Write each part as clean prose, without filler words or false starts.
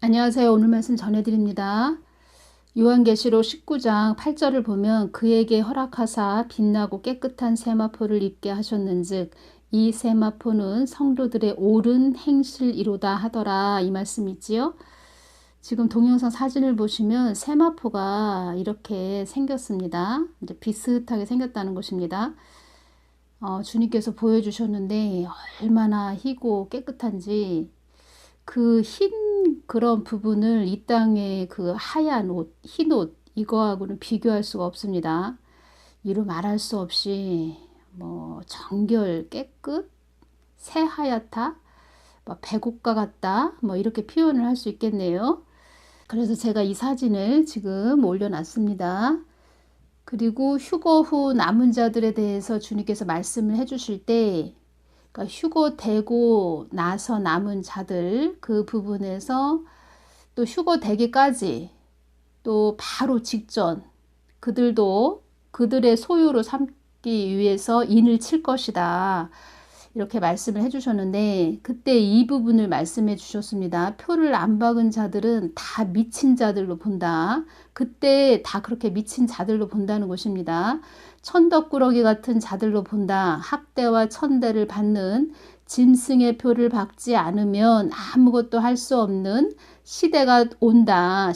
안녕하세요. 오늘 말씀 전해드립니다. 요한계시록 19장 8절을 보면 그에게 허락하사 빛나고 깨끗한 세마포를 입게 하셨는즉 이 세마포는 성도들의 옳은 행실이로다 하더라, 이 말씀이지요. 지금 동영상 사진을 보시면 세마포가 이렇게 생겼습니다. 이제 비슷하게 생겼다는 것입니다. 주님께서 보여주셨는데 얼마나 희고 깨끗한지, 그 흰 그런 부분을 이 땅의 그 하얀 옷, 흰 옷, 이거하고는 비교할 수가 없습니다. 이루 말할 수 없이 정결 깨끗, 새하얗다, 백옥과 같다, 이렇게 표현을 할 수 있겠네요. 그래서 제가 이 사진을 지금 올려놨습니다. 그리고 휴거 후 남은 자들에 대해서 주님께서 말씀을 해주실 때, 그러니까 휴거되고 나서 남은 자들, 그 부분에서 또 휴거되기까지 또 바로 직전 그들도 그들의 소유로 삼기 위해서 인을 칠 것이다, 이렇게 말씀을 해주셨는데, 그때 이 부분을 말씀해 주셨습니다. 표를 안 박은 자들은 다 미친 자들로 본다. 그때 다 그렇게 미친 자들로 본다는 것입니다. 천덕꾸러기 같은 자들로 본다. 학대와 천대를 받는, 짐승의 표를 박지 않으면 아무것도 할 수 없는 시대가 온다.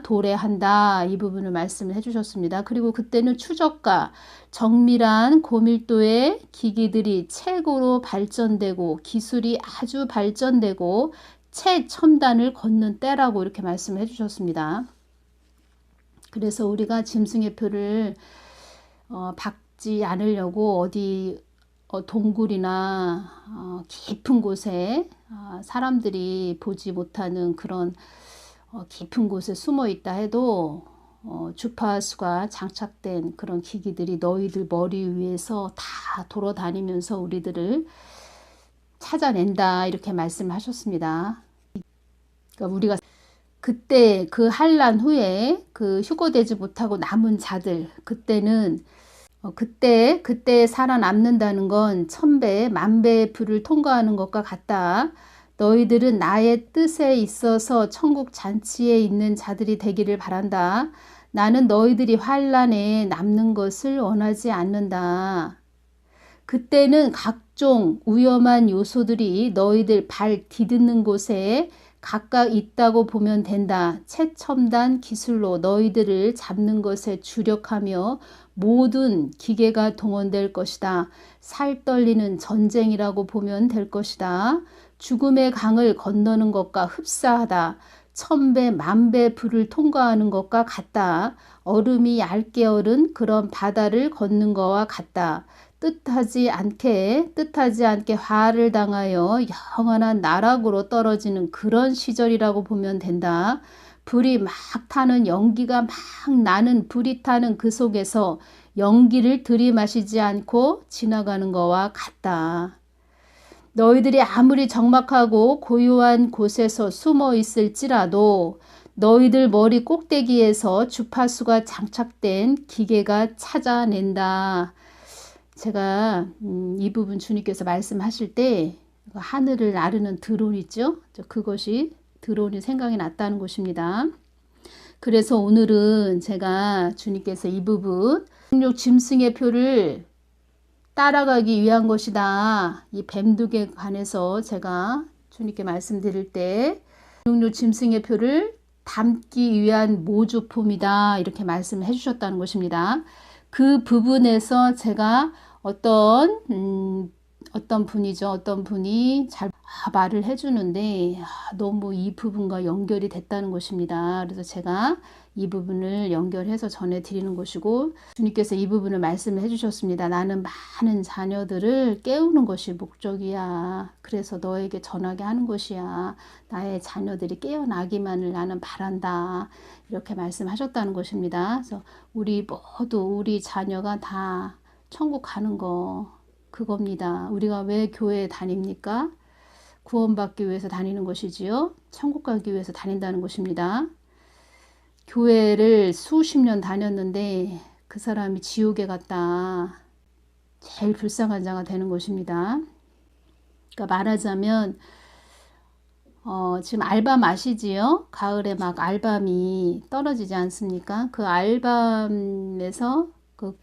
도래한다. 이 부분을 말씀을 해주셨습니다. 그리고 그때는 추적과 정밀한 고밀도의 기기들이 최고로 발전되고 기술이 아주 발전되고 최첨단을 걷는 때라고 이렇게 말씀을 해주셨습니다. 그래서 우리가 짐승의 표를 박지 않으려고 어디 동굴이나 깊은 곳에 사람들이 보지 못하는 그런 깊은 곳에 숨어 있다 해도 주파수가 장착된 그런 기기들이 너희들 머리 위에서 다 돌아다니면서 우리들을 찾아낸다, 이렇게 말씀하셨습니다. 그러니까 우리가 그때 그 환난 후에 그 휴거되지 못하고 남은 자들, 그때는 그때 살아남는다는 건 천배 만배의 불을 통과하는 것과 같다. 너희들은 나의 뜻에 있어서 천국 잔치에 있는 자들이 되기를 바란다. 나는 너희들이 환난에 남는 것을 원하지 않는다. 그때는 각종 위험한 요소들이 너희들 발 디딛는 곳에 각각 있다고 보면 된다. 최첨단 기술로 너희들을 잡는 것에 주력하며 모든 기계가 동원될 것이다. 살떨리는 전쟁이라고 보면 될 것이다. 죽음의 강을 건너는 것과 흡사하다. 천배 만배 불을 통과하는 것과 같다. 얼음이 얇게 얼은 그런 바다를 걷는 것과 같다. 뜻하지 않게 화를 당하여 영원한 나락으로 떨어지는 그런 시절이라고 보면 된다. 불이 막 타는, 연기가 막 나는 불이 타는 그 속에서 연기를 들이마시지 않고 지나가는 것과 같다. 너희들이 아무리 적막하고 고요한 곳에서 숨어 있을지라도 너희들 머리 꼭대기에서 주파수가 장착된 기계가 찾아낸다. 제가 이 부분 주님께서 말씀하실 때 하늘을 나르는 드론 있죠? 그것이 드론이 생각이 났다는 것입니다. 그래서 오늘은 제가 주님께서 이 부분 짐승의 표를 따라가기 위한 것이다, 이 뱀둑에 관해서 제가 주님께 말씀드릴 때 짐승의 표를 담기 위한 모조품이다, 이렇게 말씀을 해주셨다는 것입니다. 그 부분에서 제가 어떤 분이 잘 말을 해주는데 너무 이 부분과 연결이 됐다는 것입니다. 그래서 제가 이 부분을 연결해서 전해드리는 것이고, 주님께서 이 부분을 말씀을 해주셨습니다. 나는 많은 자녀들을 깨우는 것이 목적이야. 그래서 너에게 전하게 하는 것이야. 나의 자녀들이 깨어나기만을 나는 바란다, 이렇게 말씀하셨다는 것입니다. 그래서 우리 모두 우리 자녀가 다 천국 가는 거 그겁니다. 우리가 왜 교회에 다닙니까? 구원받기 위해서 다니는 것이지요. 천국 가기 위해서 다닌다는 것입니다. 교회를 수십 년 다녔는데 그 사람이 지옥에 갔다, 제일 불쌍한 자가 되는 것입니다. 그러니까 말하자면 지금 알밤 아시지요? 가을에 막 알밤이 떨어지지 않습니까? 그 알밤에서 그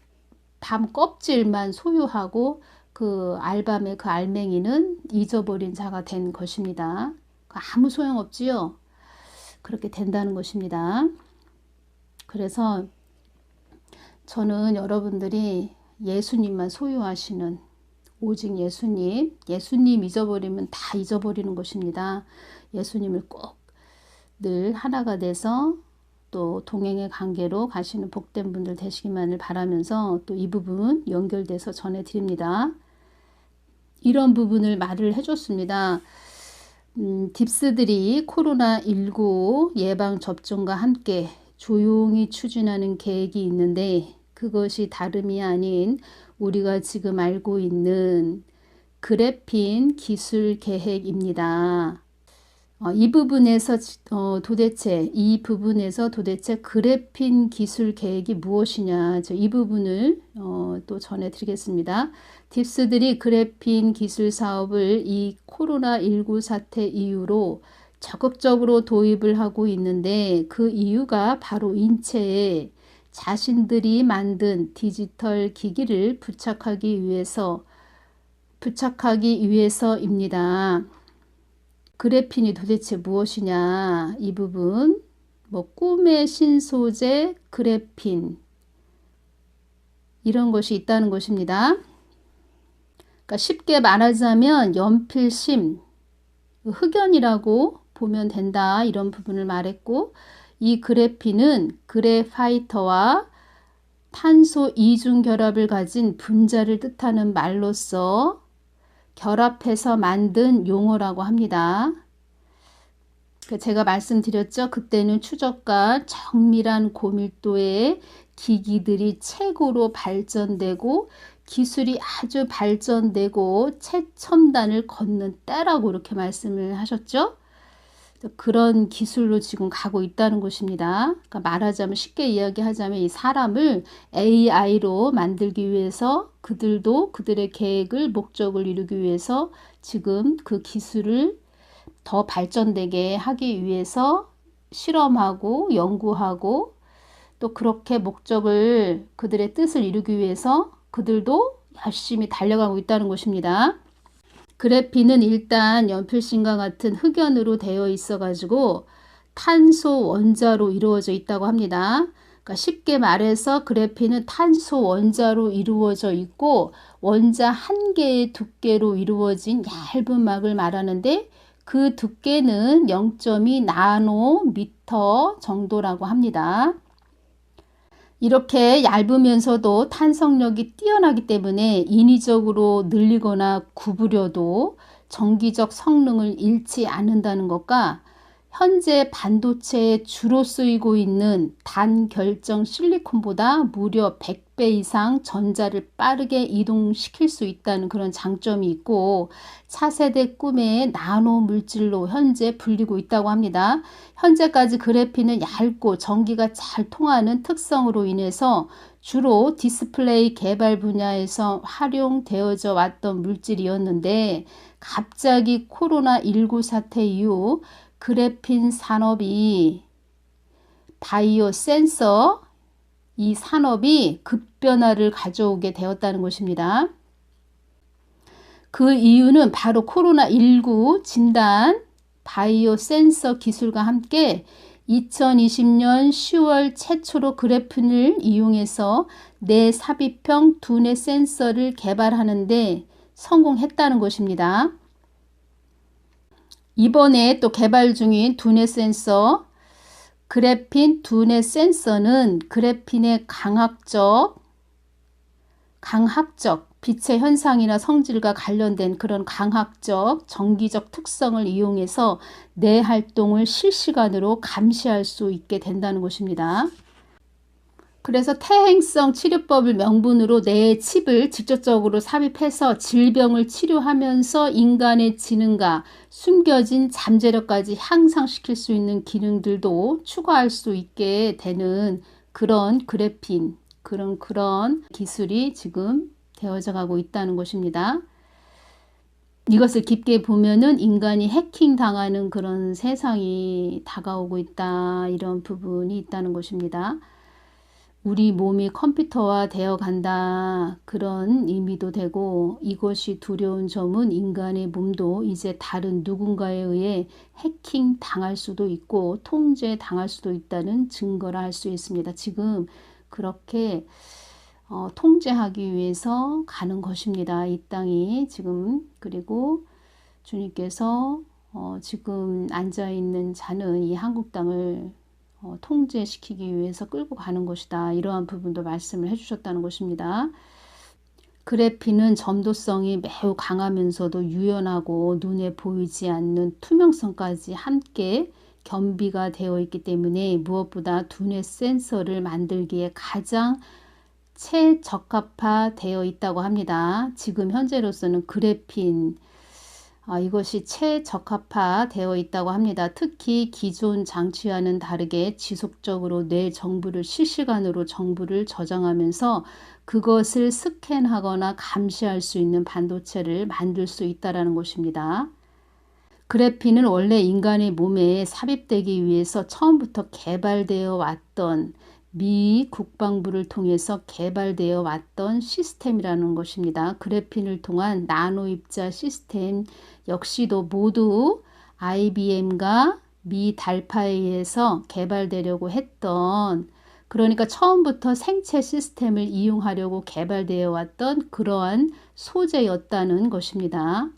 밤 껍질만 소유하고 그 알밤의 그 알맹이는 잊어버린 자가 된 것입니다. 아무 소용없지요? 그렇게 된다는 것입니다. 그래서 저는 여러분들이 예수님만 소유하시는 오직 예수님 잊어버리면 다 잊어버리는 것입니다. 예수님을 꼭 늘 하나가 돼서 또 동행의 관계로 가시는 복된 분들 되시기만을 바라면서 또 이 부분 연결돼서 전해드립니다. 이런 부분을 말을 해줬습니다. 딥스들이 코로나19 예방접종과 함께 조용히 추진하는 계획이 있는데 그것이 다름이 아닌 우리가 지금 알고 있는 그래핀 기술 계획입니다. 이 부분에서 도대체 그래핀 기술 계획이 무엇이냐, 이 부분을 또 전해드리겠습니다. 딥스들이 그래핀 기술 사업을 이 코로나19 사태 이후로 적극적으로 도입을 하고 있는데 그 이유가 바로 인체에 자신들이 만든 디지털 기기를 부착하기 위해서입니다. 그래핀이 도대체 무엇이냐, 이 부분 꿈의 신소재 그래핀 이런 것이 있다는 것입니다. 그러니까 쉽게 말하자면 연필심, 흑연이라고 보면 된다, 이런 부분을 말했고, 이 그래핀은 그래파이터와 탄소 이중 결합을 가진 분자를 뜻하는 말로서 결합해서 만든 용어라고 합니다. 제가 말씀드렸죠. 그때는 추적과 정밀한 고밀도의 기기들이 최고로 발전되고 기술이 아주 발전되고 최첨단을 걷는 때라고 이렇게 말씀을 하셨죠. 그런 기술로 지금 가고 있다는 것입니다. 그러니까 말하자면, 쉽게 이야기하자면 이 사람을 AI로 만들기 위해서 그들도 그들의 계획을, 목적을 이루기 위해서 지금 그 기술을 더 발전되게 하기 위해서 실험하고 연구하고 또 그렇게 목적을, 그들의 뜻을 이루기 위해서 그들도 열심히 달려가고 있다는 것입니다. 그래핀은 일단 연필심과 같은 흑연으로 되어 있어 가지고 탄소 원자로 이루어져 있다고 합니다. 그러니까 쉽게 말해서 그래핀은 탄소 원자로 이루어져 있고 원자 한 개의 두께로 이루어진 얇은 막을 말하는데 그 두께는 0.2 나노미터 정도라고 합니다. 이렇게 얇으면서도 탄성력이 뛰어나기 때문에 인위적으로 늘리거나 구부려도 정기적 성능을 잃지 않는다는 것과 현재 반도체에 주로 쓰이고 있는 단결정 실리콘보다 무려 100배 이상 전자를 빠르게 이동시킬 수 있다는 그런 장점이 있고 차세대 꿈의 나노 물질로 현재 불리고 있다고 합니다. 현재까지 그래핀은 얇고 전기가 잘 통하는 특성으로 인해서 주로 디스플레이 개발 분야에서 활용되어져 왔던 물질이었는데 갑자기 코로나19 사태 이후 그래핀 산업이 바이오 센서 이 산업이 급변화를 가져오게 되었다는 것입니다. 그 이유는 바로 코로나19 진단 바이오 센서 기술과 함께 2020년 10월 최초로 그래핀을 이용해서 내삽입형 두뇌 센서를 개발하는데 성공했다는 것입니다. 이번에 또 개발 중인 두뇌 센서, 그래핀 두뇌 센서는 그래핀의 강학적 빛의 현상이나 성질과 관련된 그런 강학적, 정기적 특성을 이용해서 뇌 활동을 실시간으로 감시할 수 있게 된다는 것입니다. 그래서 퇴행성 치료법을 명분으로 뇌에 칩을 직접적으로 삽입해서 질병을 치료하면서 인간의 지능과 숨겨진 잠재력까지 향상시킬 수 있는 기능들도 추가할 수 있게 되는 그런 그래핀, 그런 기술이 지금 되어져 가고 있다는 것입니다. 이것을 깊게 보면은 인간이 해킹 당하는 그런 세상이 다가오고 있다. 이런 부분이 있다는 것입니다. 우리 몸이 컴퓨터화 되어 간다. 그런 의미도 되고, 이것이 두려운 점은 인간의 몸도 이제 다른 누군가에 의해 해킹 당할 수도 있고 통제 당할 수도 있다는 증거라 할 수 있습니다. 지금 그렇게 통제하기 위해서 가는 것입니다. 이 땅이 지금. 그리고 주님께서 지금 앉아있는 자는 이 한국 땅을 통제시키기 위해서 끌고 가는 것이다. 이러한 부분도 말씀을 해주셨다는 것입니다. 그래핀은 점도성이 매우 강하면서도 유연하고 눈에 보이지 않는 투명성까지 함께 겸비가 되어 있기 때문에 무엇보다 두뇌 센서를 만들기에 가장 최적합화되어 있다고 합니다. 지금 현재로서는 그래핀 이것이 최적합화되어 있다고 합니다. 특히 기존 장치와는 다르게 지속적으로 뇌 정보를 실시간으로 정보를 저장하면서 그것을 스캔하거나 감시할 수 있는 반도체를 만들 수 있다는 것입니다. 그래핀은 원래 인간의 몸에 삽입되기 위해서 처음부터 개발되어 왔던 미 국방부를 통해서 개발되어 왔던 시스템이라는 것입니다. 그래핀을 통한 나노 입자 시스템 역시도 모두 IBM과 미 달파에 의해서 개발되려고 했던, 그러니까 처음부터 생체 시스템을 이용하려고 개발되어 왔던 그러한 소재였다는 것입니다.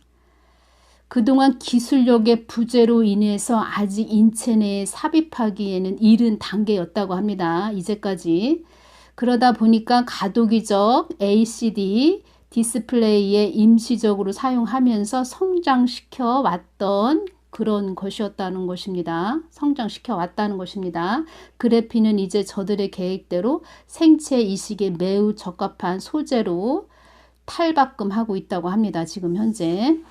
그동안 기술력의 부재로 인해서 아직 인체 내에 삽입하기에는 이른 단계였다고 합니다. 이제까지. 그러다 보니까 가도기적 LCD 디스플레이에 임시적으로 사용하면서 성장시켜 왔던 그런 것이었다는 것입니다. 성장시켜 왔다는 것입니다. 그래핀은 이제 저들의 계획대로 생체 이식에 매우 적합한 소재로 탈바꿈하고 있다고 합니다. 지금 현재.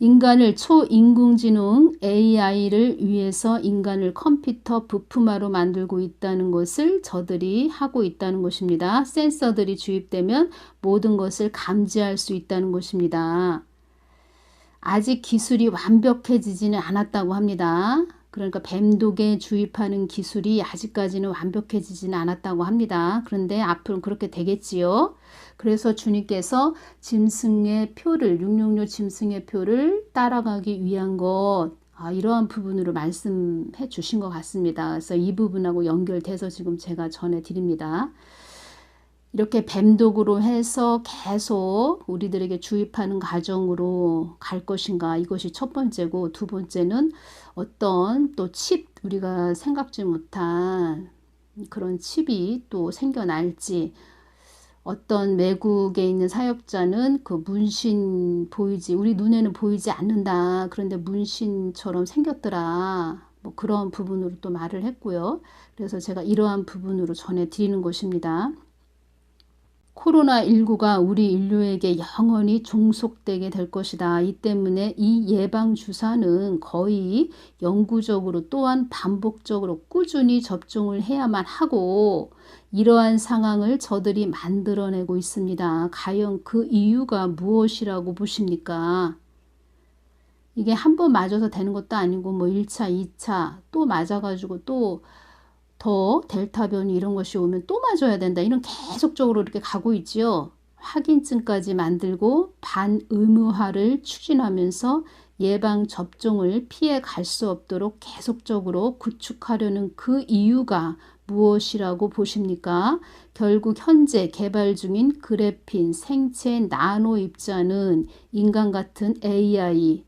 인간을 초인공지능 AI를 위해서 인간을 컴퓨터 부품화로 만들고 있다는 것을 저들이 하고 있다는 것입니다. 센서들이 주입되면 모든 것을 감지할 수 있다는 것입니다. 아직 기술이 완벽해지지는 않았다고 합니다. 그러니까 뱀독에 주입하는 기술이 아직까지는 완벽해지지는 않았다고 합니다. 그런데 앞으로는 그렇게 되겠지요. 그래서 주님께서 짐승의 표를, 666 짐승의 표를 따라가기 위한 것, 이러한 부분으로 말씀해 주신 것 같습니다. 그래서 이 부분하고 연결돼서 지금 제가 전해드립니다. 이렇게 뱀독으로 해서 계속 우리들에게 주입하는 과정으로 갈 것인가, 이것이 첫 번째고, 두 번째는 어떤 또 칩, 우리가 생각지 못한 그런 칩이 또 생겨날지, 어떤 외국에 있는 사역자는 그 문신 보이지, 우리 눈에는 보이지 않는다, 그런데 문신처럼 생겼더라, 뭐 그런 부분으로 또 말을 했고요. 그래서 제가 이러한 부분으로 전해드리는 것입니다. 코로나19가 우리 인류에게 영원히 종속되게 될 것이다. 이 때문에 이 예방주사는 거의 영구적으로 또한 반복적으로 꾸준히 접종을 해야만 하고, 이러한 상황을 저들이 만들어내고 있습니다. 과연 그 이유가 무엇이라고 보십니까? 이게 한 번 맞아서 되는 것도 아니고 뭐 1차, 2차 또 맞아가지고 또 더 델타 변이 이런 것이 오면 또 맞아야 된다. 이런 계속적으로 이렇게 가고 있지요. 확인증까지 만들고 반의무화를 추진하면서 예방 접종을 피해 갈 수 없도록 계속적으로 구축하려는 그 이유가 무엇이라고 보십니까? 결국 현재 개발 중인 그래핀 생체 나노 입자는 인간 같은 AI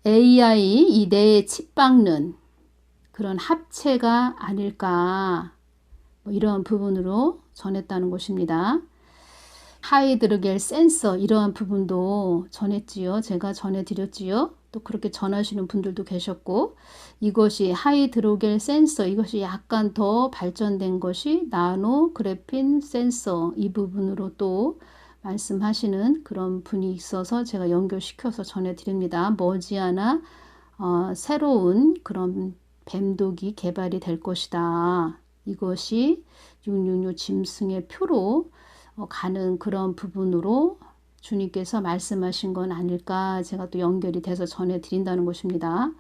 이 뇌에 칩 박는 그런 합체가 아닐까, 뭐 이러한 부분으로 전했다는 것입니다. 하이드로겔 센서 이러한 부분도 전했지요. 제가 전해드렸지요. 또 그렇게 전하시는 분들도 계셨고, 이것이 하이드로겔 센서, 이것이 약간 더 발전된 것이 나노 그래핀 센서, 이 부분으로 또 말씀하시는 그런 분이 있어서 제가 연결시켜서 전해드립니다. 머지않아 새로운 그런 뱀독이 개발이 될 것이다. 이것이 666 짐승의 표로 가는 그런 부분으로 주님께서 말씀하신 건 아닐까 제가 또 연결이 돼서 전해드린다는 것입니다.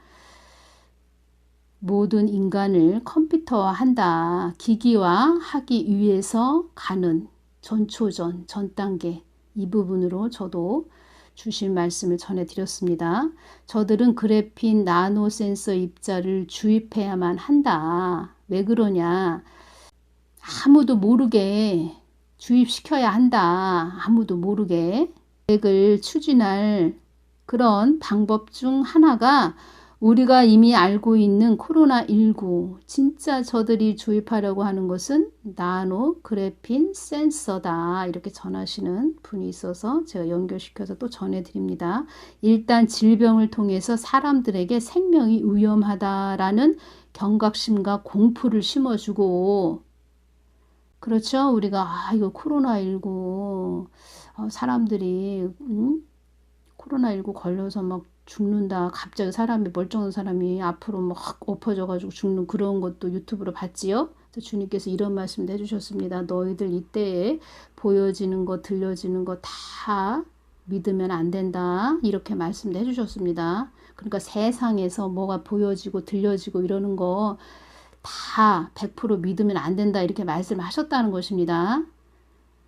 모든 인간을 컴퓨터화한다. 기기화하기 위해서 가는 전초전, 전 단계 이 부분으로 저도 주신 말씀을 전해드렸습니다. 저들은 그래핀 나노 센서 입자를 주입해야만 한다. 왜 그러냐? 아무도 모르게 주입시켜야 한다. 아무도 모르게. 계획을 추진할 그런 방법 중 하나가 우리가 이미 알고 있는 코로나19, 진짜 저들이 주입하려고 하는 것은 나노 그래핀 센서다. 이렇게 전하시는 분이 있어서 제가 연결시켜서 또 전해드립니다. 일단 질병을 통해서 사람들에게 생명이 위험하다라는 경각심과 공포를 심어주고, 그렇죠. 우리가 이거 코로나19 사람들이 코로나19 걸려서 막 죽는다. 갑자기 사람이 멀쩡한 사람이 앞으로 막 엎어져가지고 죽는 그런 것도 유튜브로 봤지요. 주님께서 이런 말씀도 해주셨습니다. 너희들 이때에 보여지는 것, 들려지는 것 다 믿으면 안 된다. 이렇게 말씀도 해주셨습니다. 그러니까 세상에서 뭐가 보여지고 들려지고 이러는 거 다 100% 믿으면 안 된다. 이렇게 말씀하셨다는 것입니다.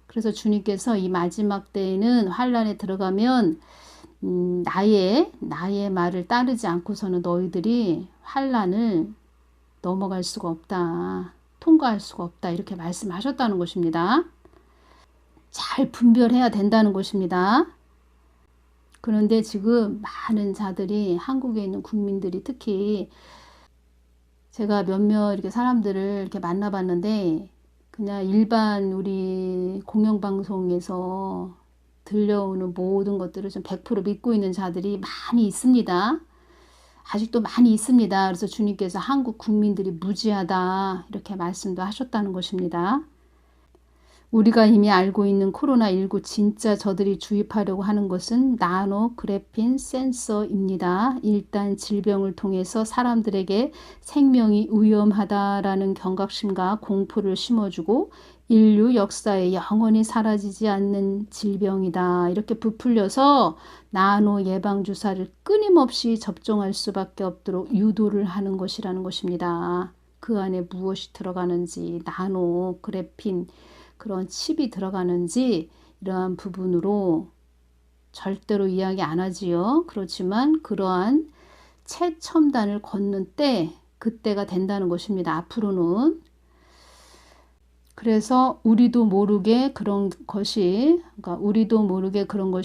그래서 주님께서 이 마지막 때에는 환란에 들어가면 나의 말을 따르지 않고서는 너희들이 환란을 넘어갈 수가 없다. 통과할 수가 없다. 이렇게 말씀하셨다는 것입니다. 잘 분별해야 된다는 것입니다. 그런데 지금 많은 자들이 한국에 있는 국민들이 특히 제가 몇몇 이렇게 사람들을 이렇게 만나봤는데 그냥 일반 우리 공영방송에서 들려오는 모든 것들을 좀 100% 믿고 있는 자들이 많이 있습니다. 아직도 많이 있습니다. 그래서 주님께서 한국 국민들이 무지하다 이렇게 말씀도 하셨다는 것입니다. 우리가 이미 알고 있는 코로나19 진짜 저들이 주입하려고 하는 것은 나노 그래핀 센서입니다. 일단 질병을 통해서 사람들에게 생명이 위험하다라는 경각심과 공포를 심어주고 인류 역사에 영원히 사라지지 않는 질병이다. 이렇게 부풀려서 나노 예방주사를 끊임없이 접종할 수밖에 없도록 유도를 하는 것이라는 것입니다. 그 안에 무엇이 들어가는지 나노 그래핀 그런 칩이 들어가는지 이러한 부분으로 절대로 이야기 안 하지요. 그렇지만 그러한 최첨단을 걷는 때 그때가 된다는 것입니다. 앞으로는. 그래서 우리도 모르게 그런 것이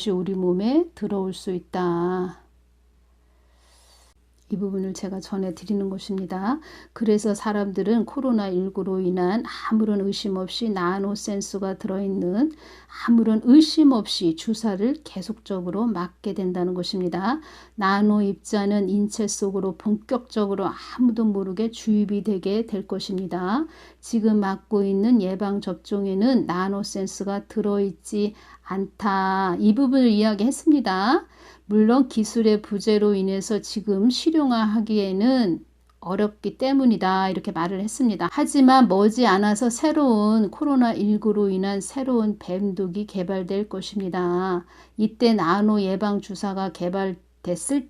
우리 몸에 들어올 수 있다. 이 부분을 제가 전해드리는 것입니다. 그래서 사람들은 코로나19로 인한 아무런 의심 없이 나노 센서가 들어있는 아무런 의심 없이 주사를 계속적으로 맞게 된다는 것입니다. 나노 입자는 인체 속으로 본격적으로 아무도 모르게 주입이 되게 될 것입니다. 지금 맞고 있는 예방접종에는 나노 센서가 들어있지 않다. 이 부분을 이야기했습니다. 물론 기술의 부재로 인해서 지금 실용화하기에는 어렵기 때문이다. 이렇게 말을 했습니다. 하지만 머지않아서 새로운 코로나19로 인한 새로운 뱀독이 개발될 것입니다. 이때 나노 예방주사가 개발했을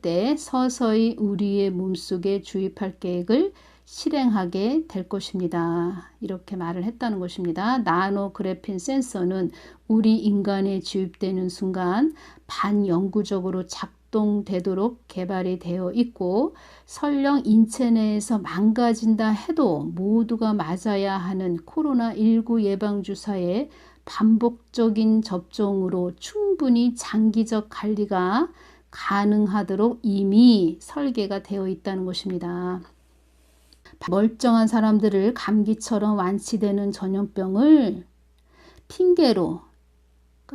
때 서서히 우리의 몸속에 주입할 계획을 실행하게 될 것입니다. 이렇게 말을 했다는 것입니다. 나노 그래핀 센서는 우리 인간에 주입되는 순간 반영구적으로 작동되도록 개발이 되어 있고 설령 인체 내에서 망가진다 해도 모두가 맞아야 하는 코로나19 예방주사의 반복적인 접종으로 충분히 장기적 관리가 가능하도록 이미 설계가 되어 있다는 것입니다. 멀쩡한 사람들을 감기처럼 완치되는 전염병을 핑계로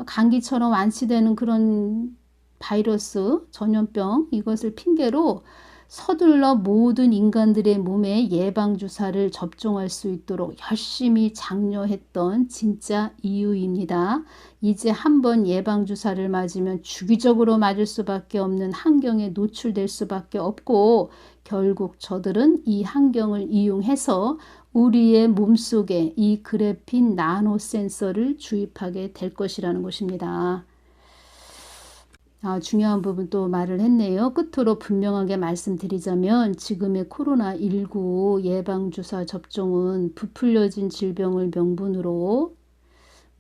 감기처럼 완치되는 그런 바이러스 전염병 이것을 핑계로 서둘러 모든 인간들의 몸에 예방주사를 접종할 수 있도록 열심히 장려했던 진짜 이유입니다. 이제 한번 예방주사를 맞으면 주기적으로 맞을 수밖에 없는 환경에 노출될 수밖에 없고, 결국 저들은 이 환경을 이용해서 우리의 몸속에 이 그래핀 나노 센서를 주입하게 될 것이라는 것입니다. 중요한 부분 또 말을 했네요. 끝으로 분명하게 말씀드리자면 지금의 코로나19 예방주사 접종은 부풀려진 질병을 명분으로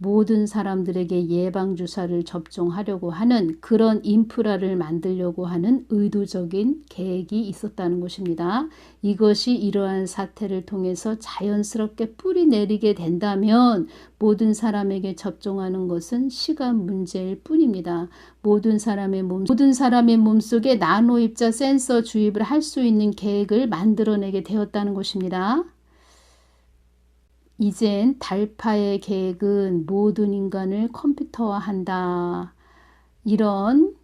모든 사람들에게 예방주사를 접종하려고 하는 그런 인프라를 만들려고 하는 의도적인 계획이 있었다는 것입니다. 이것이 이러한 사태를 통해서 자연스럽게 뿌리 내리게 된다면 모든 사람에게 접종하는 것은 시간 문제일 뿐입니다. 모든 사람의 몸속에 나노 입자 센서 주입을 할 수 있는 계획을 만들어내게 되었다는 것입니다. 이젠 달파의 계획은 모든 인간을 컴퓨터화한다. 이런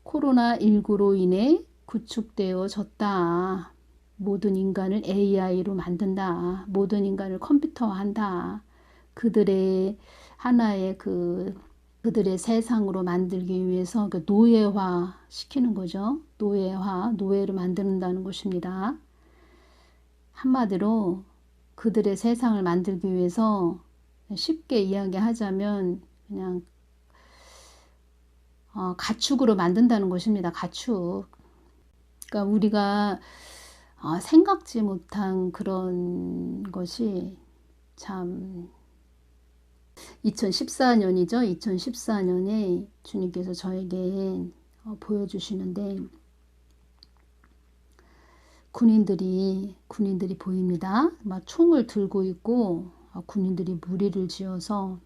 코로나19로 인해 구축되어졌다. 모든 인간을 AI로 만든다. 모든 인간을 컴퓨터화한다. 그들의 하나의 그들의 세상으로 만들기 위해서 노예화 시키는 거죠. 노예로 만든다는 것입니다. 한마디로 그들의 세상을 만들기 위해서 쉽게 이야기하자면 그냥 가축으로 만든다는 것입니다. 가축. 그러니까 우리가 생각지 못한 그런 것이 참 2014년이죠. 2014년에 주님께서 저에게 보여주시는데 군인들이 보입니다. 막 총을 들고 있고 군인들이 무리를 지어서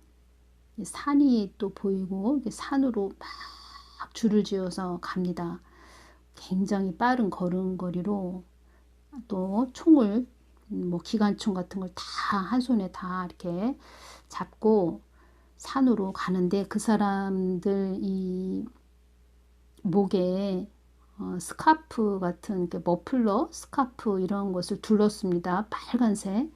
산이 또 보이고 산으로 막 줄을 지어서 갑니다. 굉장히 빠른 걸음걸이로 또 총을 기관총 같은 걸 다 한 손에 다 이렇게 잡고 산으로 가는데 그 사람들 이 목에 스카프 같은 머플러 스카프 이런 것을 둘렀습니다. 빨간색.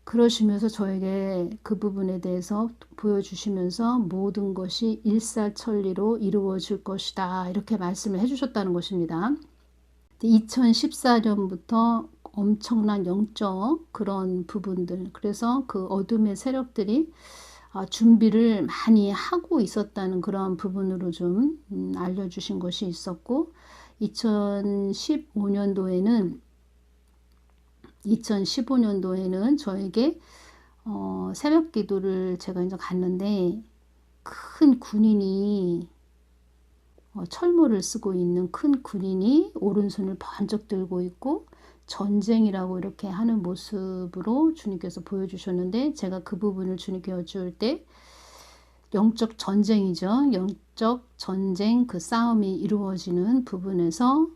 그러시면서 저에게 그 부분에 대해서 보여주시면서 모든 것이 일사천리로 이루어질 것이다. 이렇게 말씀을 해주셨다는 것입니다. 2014년부터 엄청난 영적 그런 부분들, 그래서 그 어둠의 세력들이 준비를 많이 하고 있었다는 그런 부분으로 좀 알려주신 것이 있었고, 2015년도에는 저에게 새벽 기도를 제가 이제 갔는데 큰 군인이 철모를 쓰고 있는 큰 군인이 오른손을 번쩍 들고 있고 전쟁이라고 이렇게 하는 모습으로 주님께서 보여주셨는데, 제가 그 부분을 주님께 여쭈을 때 영적 전쟁이죠. 영적 전쟁, 그 싸움이 이루어지는 부분에서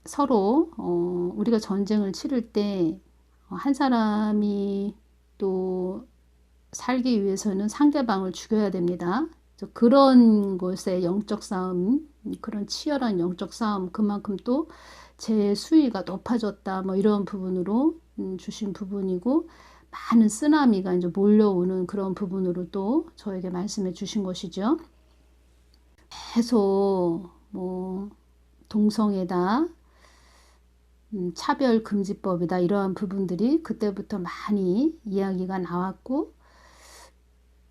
서로 우리가 전쟁을 치를 때 한 사람이 또 살기 위해서는 상대방을 죽여야 됩니다. 그런 것의 영적 싸움, 그런 치열한 영적 싸움, 그만큼 또 제 수위가 높아졌다, 이런 부분으로 주신 부분이고, 많은 쓰나미가 이제 몰려오는 그런 부분으로 또 저에게 말씀해 주신 것이죠. 계속 동성애다, 차별금지법이다, 이러한 부분들이 그때부터 많이 이야기가 나왔고,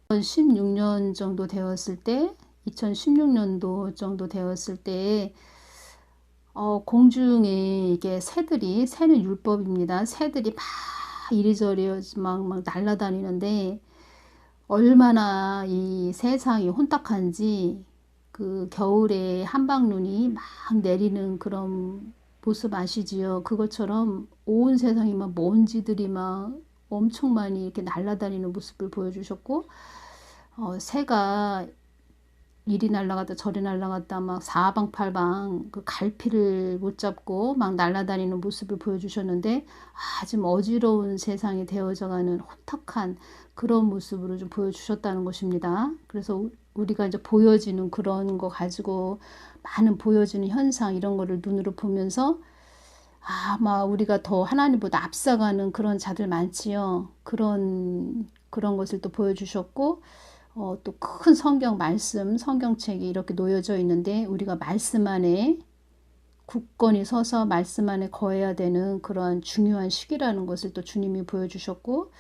2016년 정도 되었을 때, 2016년도 정도 되었을 때 공중에 이게 새는 율법입니다. 새들이 막 이리저리 막 날아다니는데 얼마나 이 세상이 혼탁한지, 그 겨울에 한방눈이 막 내리는 그런 모습 아시지요? 그것처럼 온 세상이 막 먼지들이 막 엄청 많이 이렇게 날아다니는 모습을 보여주셨고, 새가 이리 날아갔다 저리 날아갔다 막 사방팔방 그 갈피를 못 잡고 막 날아다니는 모습을 보여주셨는데 좀 어지러운 세상이 되어져가는 혼탁한 그런 모습으로 좀 보여주셨다는 것입니다. 그래서 우리가 이제 보여지는 그런 거 가지고 많은 보여지는 현상 이런 거를 눈으로 보면서 막 우리가 더 하나님보다 앞서가는 그런 자들 많지요. 그런 것을 또 보여주셨고, 또 큰 성경 말씀, 성경책이 이렇게 놓여져 있는데, 우리가 말씀 안에 굳건히 서서 말씀 안에 거해야 되는 그런 중요한 시기라는 것을 또 주님이 보여주셨고,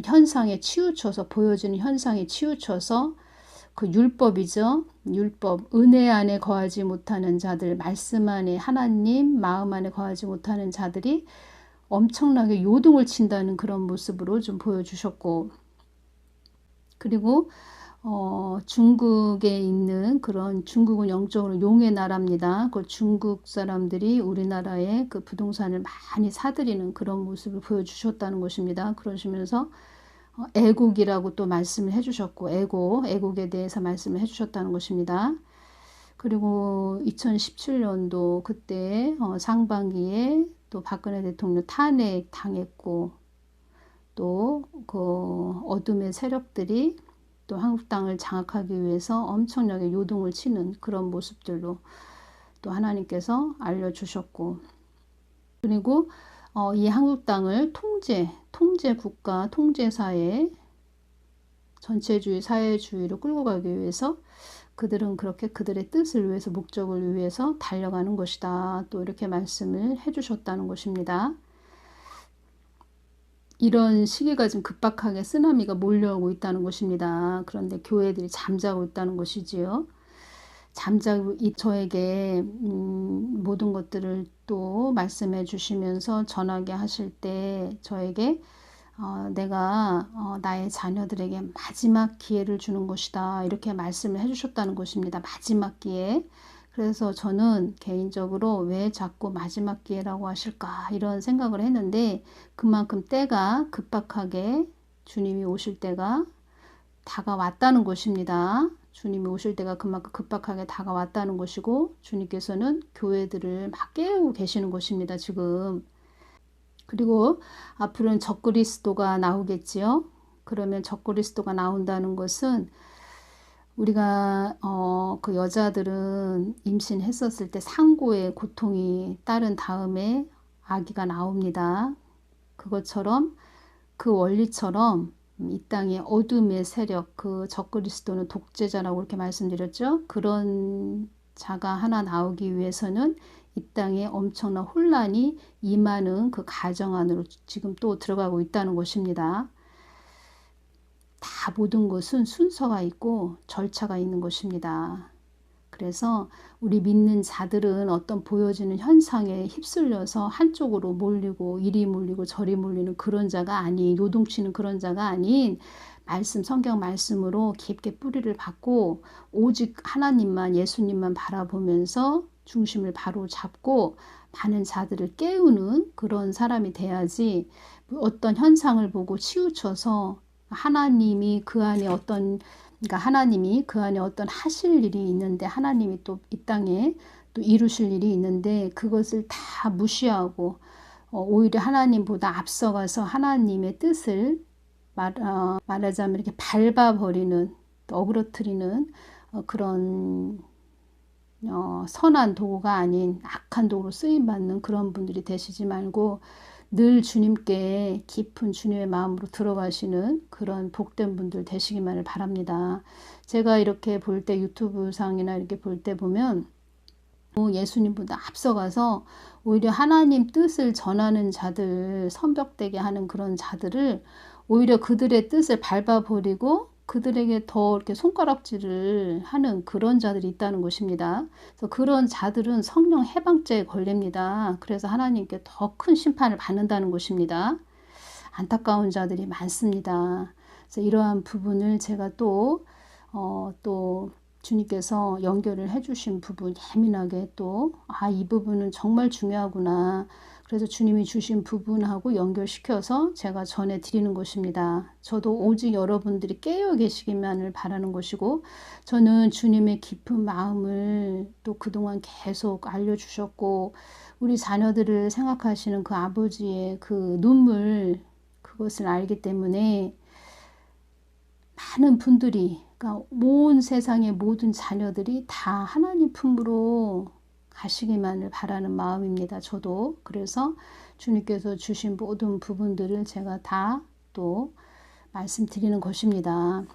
현상에 치우쳐서, 보여지는 현상에 치우쳐서 그 율법이죠. 율법, 은혜 안에 거하지 못하는 자들, 말씀 안에 하나님 마음 안에 거하지 못하는 자들이 엄청나게 요동을 친다는 그런 모습으로 좀 보여주셨고, 그리고 중국에 있는 그런 중국은 영적으로 용의 나라입니다. 그 중국 사람들이 우리나라의 그 부동산을 많이 사들이는 그런 모습을 보여주셨다는 것입니다. 그러시면서 애국이라고 또 말씀을 해주셨고 애국에 대해서 말씀을 해주셨다는 것입니다. 그리고 2017년도 그때 상반기에 또 박근혜 대통령 탄핵 당했고 또 그 어둠의 세력들이 또 한국 땅을 장악하기 위해서 엄청나게 요동을 치는 그런 모습들로 또 하나님께서 알려주셨고 그리고 이 한국 땅을 통제 국가, 통제사회, 전체주의, 사회주의로 끌고 가기 위해서 그들은 그렇게 그들의 뜻을 위해서, 목적을 위해서 달려가는 것이다. 또 이렇게 말씀을 해주셨다는 것입니다. 이런 시기가 지금 급박하게 쓰나미가 몰려오고 있다는 것입니다. 그런데 교회들이 잠자고 있다는 것이지요. 잠자고 저에게 모든 것들을 또 말씀해 주시면서 전하게 하실 때 저에게 내가 나의 자녀들에게 마지막 기회를 주는 것이다 이렇게 말씀을 해주셨다는 것입니다. 마지막 기회. 그래서 저는 개인적으로 왜 자꾸 마지막 기회라고 하실까 이런 생각을 했는데 그만큼 때가 급박하게 주님이 오실 때가 다가왔다는 것입니다. 주님이 오실 때가 그만큼 급박하게 다가왔다는 것이고 주님께서는 교회들을 막 깨우고 계시는 것입니다. 지금. 그리고 앞으로는 적그리스도가 나오겠지요. 그러면 적그리스도가 나온다는 것은 우리가 그 여자들은 임신했었을 때 상고의 고통이 따른 다음에 아기가 나옵니다. 그것처럼 그 원리처럼 이 땅의 어둠의 세력, 그 적그리스도는 독재자라고 이렇게 말씀드렸죠. 그런 자가 하나 나오기 위해서는 이 땅에 엄청난 혼란이 임하는 그 가정 안으로 지금 또 들어가고 있다는 것입니다. 다 모든 것은 순서가 있고 절차가 있는 것입니다. 그래서 우리 믿는 자들은 어떤 보여지는 현상에 휩쓸려서 한쪽으로 몰리고 이리 몰리고 저리 몰리는 그런 자가 아닌 요동치는 그런 자가 아닌 말씀 성경 말씀으로 깊게 뿌리를 받고 오직 하나님만 예수님만 바라보면서 중심을 바로 잡고 많은 자들을 깨우는 그런 사람이 돼야지 어떤 현상을 보고 치우쳐서 하나님이 그 안에 그러니까 하나님이 그 안에 어떤 하실 일이 있는데 하나님이 또 이 땅에 또 이루실 일이 있는데 그것을 다 무시하고 오히려 하나님보다 앞서가서 하나님의 뜻을 말하자면 이렇게 밟아버리는 또 어그러뜨리는 그런 선한 도구가 아닌 악한 도구로 쓰임받는 그런 분들이 되시지 말고 늘 주님께 깊은 주님의 마음으로 들어가시는 그런 복된 분들 되시기만을 바랍니다. 제가 이렇게 볼 때 유튜브상이나 이렇게 볼 때 보면 예수님보다 앞서가서 오히려 하나님 뜻을 전하는 자들, 선벽되게 하는 그런 자들을 오히려 그들의 뜻을 밟아버리고 그들에게 더 이렇게 손가락질을 하는 그런 자들이 있다는 것입니다. 그래서 그런 자들은 성령 해방죄에 걸립니다. 그래서 하나님께 더 큰 심판을 받는다는 것입니다. 안타까운 자들이 많습니다. 그래서 이러한 부분을 제가 또 주님께서 연결을 해주신 부분 예민하게 또, 이 부분은 정말 중요하구나. 그래서 주님이 주신 부분하고 연결시켜서 제가 전해드리는 것입니다. 저도 오직 여러분들이 깨어 계시기만을 바라는 것이고, 저는 주님의 깊은 마음을 또 그동안 계속 알려주셨고, 우리 자녀들을 생각하시는 그 아버지의 그 눈물, 그것을 알기 때문에 많은 분들이, 그러니까 온 세상의 모든 자녀들이 다 하나님 품으로 가시기만을 바라는 마음입니다. 저도. 그래서 주님께서 주신 모든 부분들을 제가 다 또 말씀드리는 것입니다.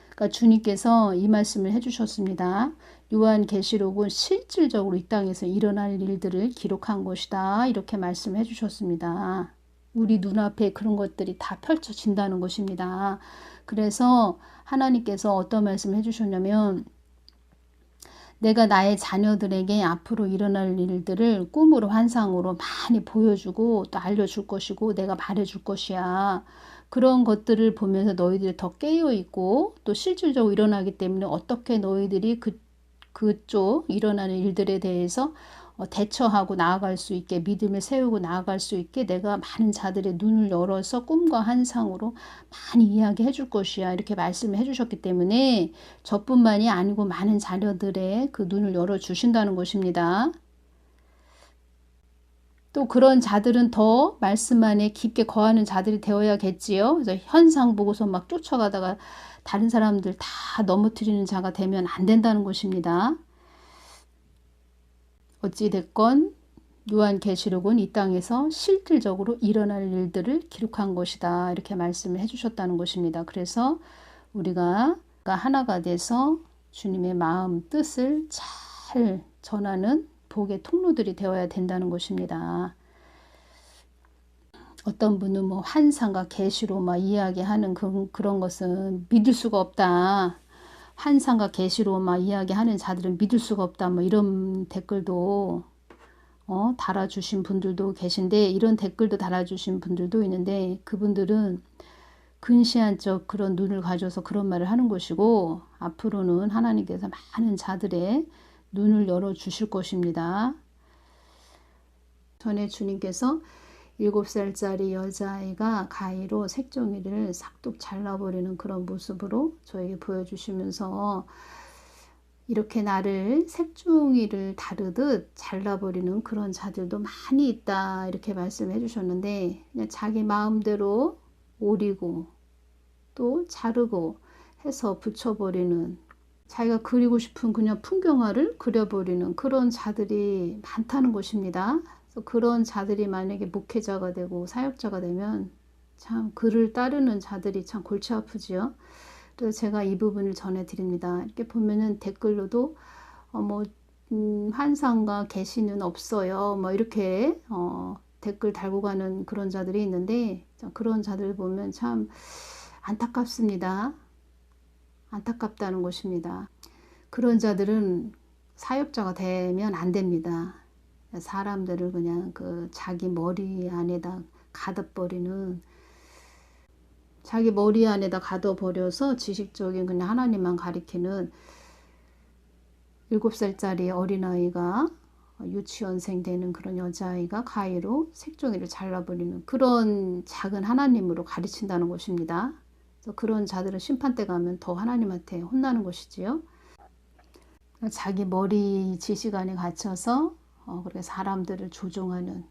그러니까 주님께서 이 말씀을 해주셨습니다. 요한계시록은 실질적으로 이 땅에서 일어날 일들을 기록한 것이다. 이렇게 말씀해 주셨습니다. 우리 눈앞에 그런 것들이 다 펼쳐진다는 것입니다. 그래서 하나님께서 어떤 말씀을 해주셨냐면, 내가 나의 자녀들에게 앞으로 일어날 일들을 꿈으로 환상으로 많이 보여주고 또 알려줄 것이고 내가 말해줄 것이야. 그런 것들을 보면서 너희들이 더 깨어있고 또 실질적으로 일어나기 때문에 어떻게 너희들이 그쪽 일어나는 일들에 대해서 대처하고 나아갈 수 있게, 믿음을 세우고 나아갈 수 있게 내가 많은 자들의 눈을 열어서 꿈과 환상으로 많이 이야기해 줄 것이야. 이렇게 말씀을 해 주셨기 때문에 저뿐만이 아니고 많은 자녀들의 그 눈을 열어주신다는 것입니다. 또 그런 자들은 더 말씀 안에 깊게 거하는 자들이 되어야겠지요. 그래서 현상 보고서 막 쫓아가다가 다른 사람들 다 넘어뜨리는 자가 되면 안 된다는 것입니다. 어찌됐건 요한계시록은 이 땅에서 실질적으로 일어날 일들을 기록한 것이다. 이렇게 말씀을 해주셨다는 것입니다. 그래서 우리가 하나가 돼서 주님의 마음, 뜻을 잘 전하는 복의 통로들이 되어야 된다는 것입니다. 어떤 분은 뭐 환상과 계시로 막 이야기하는 그런 것은 믿을 수가 없다. 환상과 계시로 막 이야기하는 자들은 믿을 수가 없다. 뭐 이런 댓글도 달아주신 분들도 계신데, 이런 댓글도 달아주신 분들도 있는데, 그분들은 근시안적 그런 눈을 가져서 그런 말을 하는 것이고, 앞으로는 하나님께서 많은 자들의 눈을 열어주실 것입니다. 전에 주님께서 7살짜리 여자아이가 가위로 색종이를 싹둑 잘라버리는 그런 모습으로 저에게 보여주시면서, 이렇게 나를 색종이를 다루듯 잘라버리는 그런 자들도 많이 있다. 이렇게 말씀해 주셨는데, 그냥 자기 마음대로 오리고 또 자르고 해서 붙여버리는, 자기가 그리고 싶은 그냥 풍경화를 그려버리는 그런 자들이 많다는 것입니다. 그래서 그런 자들이 만약에 목회자가 되고 사역자가 되면 참 그를 따르는 자들이 참 골치 아프지요. 그래서 제가 이 부분을 전해드립니다. 이렇게 보면은 댓글로도 환상과 계시는 없어요. 뭐 이렇게 댓글 달고 가는 그런 자들이 있는데, 그런 자들 보면 참 안타깝습니다. 안타깝다는 것입니다. 그런 자들은 사역자가 되면 안 됩니다. 사람들을 그냥 그 자기 머리 안에다 가둬버리는, 자기 머리 안에다 가둬버려서 지식적인 그냥 하나님만 가리키는 7살짜리 어린아이가, 유치원생 되는 그런 여자아이가 가위로 색종이를 잘라버리는 그런 작은 하나님으로 가르친다는 것입니다. 그래서 그런 자들은 심판때 가면 더 하나님한테 혼나는 것이지요. 자기 머리 지식 안에 갇혀서 그렇게 사람들을 조종하는,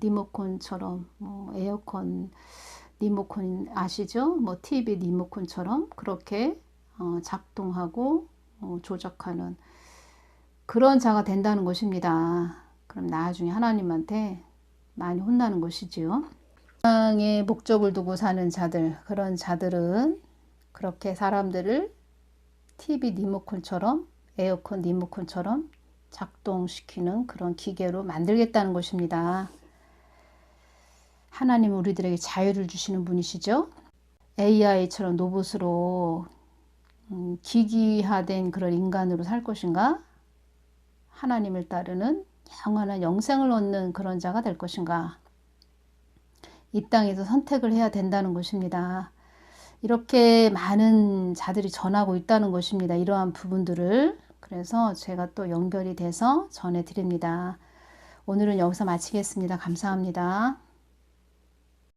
리모컨처럼, 에어컨 리모컨 아시죠? 뭐 TV 리모컨처럼 그렇게 작동하고 조작하는 그런 자가 된다는 것입니다. 그럼 나중에 하나님한테 많이 혼나는 것이지요. 세상에 목적을 두고 사는 자들, 그런 자들은 그렇게 사람들을 TV 리모컨처럼, 에어컨 리모컨처럼 작동시키는 그런 기계로 만들겠다는 것입니다. 하나님은 우리들에게 자유를 주시는 분이시죠. AI처럼 로봇으로 기기화된 그런 인간으로 살 것인가? 하나님을 따르는 영원한 영생을 얻는 그런 자가 될 것인가? 이 땅에서 선택을 해야 된다는 것입니다. 이렇게 많은 자들이 전하고 있다는 것입니다. 이러한 부분들을. 그래서 제가 또 연결이 돼서 전해드립니다. 오늘은 여기서 마치겠습니다. 감사합니다.